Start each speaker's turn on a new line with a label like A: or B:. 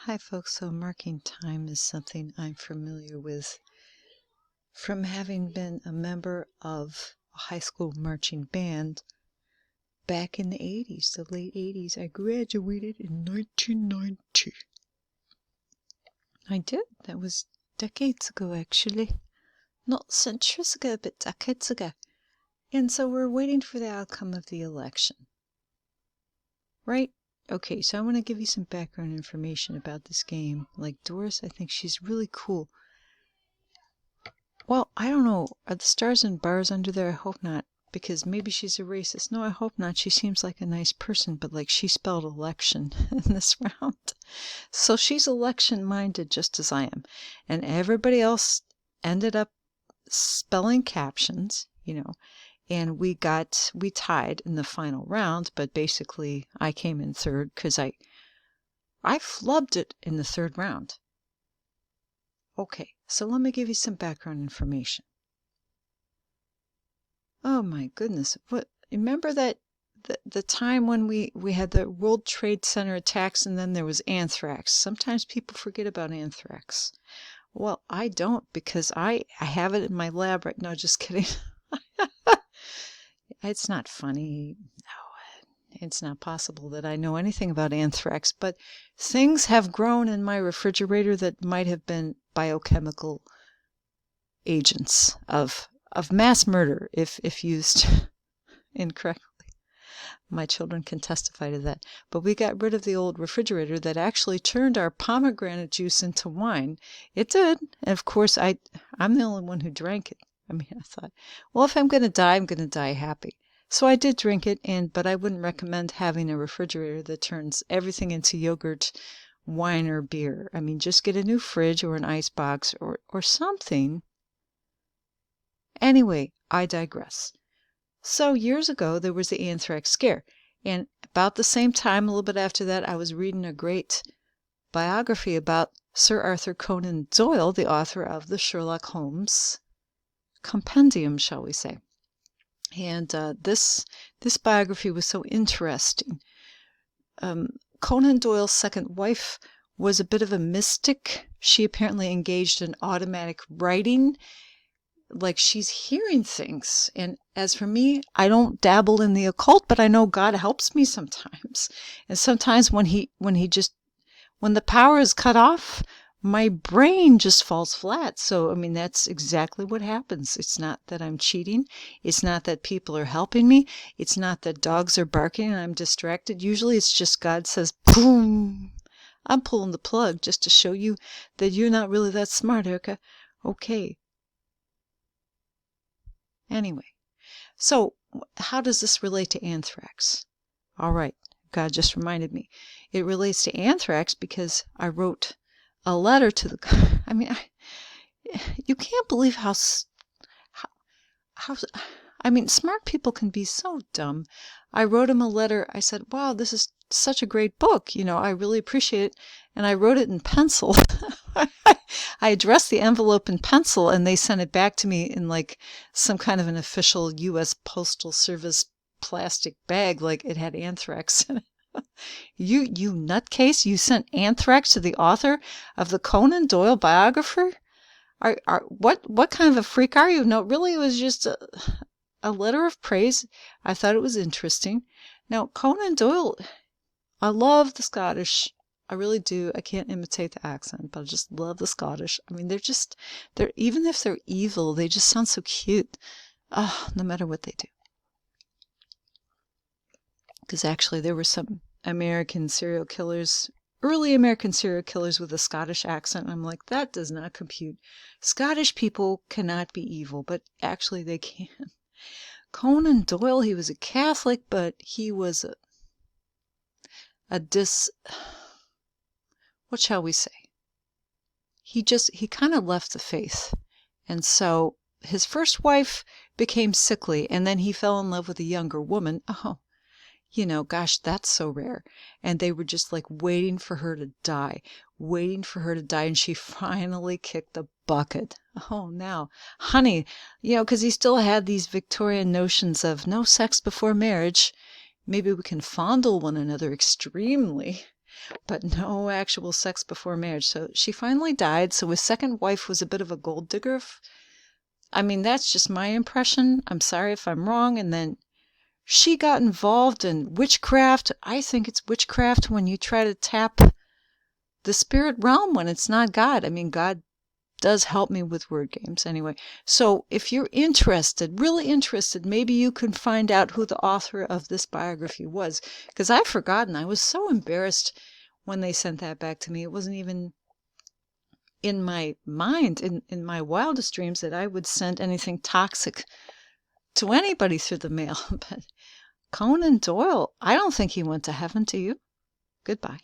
A: Hi, folks. So, marking time is something I'm familiar with from having been a member of a high school marching band back in the 80s, the late 80s. I graduated in 1990. I did. That was decades ago, actually. Not centuries ago, but decades ago. And so we're waiting for the outcome of the election. Right? Okay, so I want to give you some background information about this game. Like Doris, I think she's really cool. Well, I don't know. Are the stars and bars under there? I hope not, because maybe she's a racist. No, I hope not. She seems like a nice person, but like she spelled election in this round. So she's election-minded just as I am. And everybody else ended up spelling captions, and we tied in the final round, but basically I came in third because I flubbed it in the third round. Okay, so let me give you some background information. Oh my goodness. Remember that the time when we had the World Trade Center attacks and then there was anthrax? Sometimes people forget about anthrax. Well, I don't, because I have it in my lab right now. Just kidding. It's not funny. No, it's not possible that I know anything about anthrax, but things have grown in my refrigerator that might have been biochemical agents of mass murder if used incorrectly. My children can testify to that. But we got rid of the old refrigerator that actually turned our pomegranate juice into wine. It did. And of course, I'm the only one who drank it. I thought, well, if I'm going to die, I'm going to die happy. So I did drink it, but I wouldn't recommend having a refrigerator that turns everything into yogurt, wine, or beer. Just get a new fridge or an ice box or something. Anyway, I digress. So years ago, there was the anthrax scare. And about the same time, a little bit after that, I was reading a great biography about Sir Arthur Conan Doyle, the author of the Sherlock Holmes compendium, shall we say. And this biography was so interesting. Conan Doyle's second wife was a bit of a mystic. She apparently engaged in automatic writing, like she's hearing things. And as for me, I don't dabble in the occult, but I know God helps me sometimes. And sometimes when the power is cut off, my brain just falls flat. So, that's exactly what happens. It's not that I'm cheating. It's not that people are helping me. It's not that dogs are barking and I'm distracted. Usually it's just God says, boom, I'm pulling the plug just to show you that you're not really that smart, Erica. Okay. Anyway, so how does this relate to anthrax? All right, God just reminded me. It relates to anthrax because I wrote a letter to the... you can't believe how smart people can be so dumb. I wrote him a letter. I said, wow, this is such a great book. I really appreciate it. And I wrote it in pencil. I addressed the envelope in pencil, and they sent it back to me in like some kind of an official U.S. Postal Service plastic bag, like it had anthrax in it. You nutcase! You sent anthrax to the author of the Conan Doyle biographer? What kind of a freak are you? No, really, it was just a letter of praise. I thought it was interesting. Now, Conan Doyle, I love the Scottish. I really do. I can't imitate the accent, but I just love the Scottish. They're even if they're evil, they just sound so cute. No matter what they do. Because actually there were some American serial killers, early American serial killers with a Scottish accent. I'm like, that does not compute. Scottish people cannot be evil, but actually they can. Conan Doyle, he was a Catholic, but he was what shall we say? He kind of left the faith. And so his first wife became sickly, and then he fell in love with a younger woman. Oh, gosh, that's so rare. And they were just like waiting for her to die, and she finally kicked the bucket. Oh, now, honey, because he still had these Victorian notions of no sex before marriage. Maybe we can fondle one another extremely. but no actual sex before marriage. So she finally died. So his second wife was a bit of a gold digger. I mean, that's just my impression. I'm sorry if I'm wrong. And then she got involved in witchcraft. I think it's witchcraft when you try to tap the spirit realm when it's not God. I mean, God does help me with word games anyway. So if you're interested, really interested, maybe you can find out who the author of this biography was, because I've forgotten. I was so embarrassed when they sent that back to me. It wasn't even in my mind, in my wildest dreams, that I would send anything toxic to anybody through the mail. But Conan Doyle, I don't think he went to heaven. Do you? Goodbye.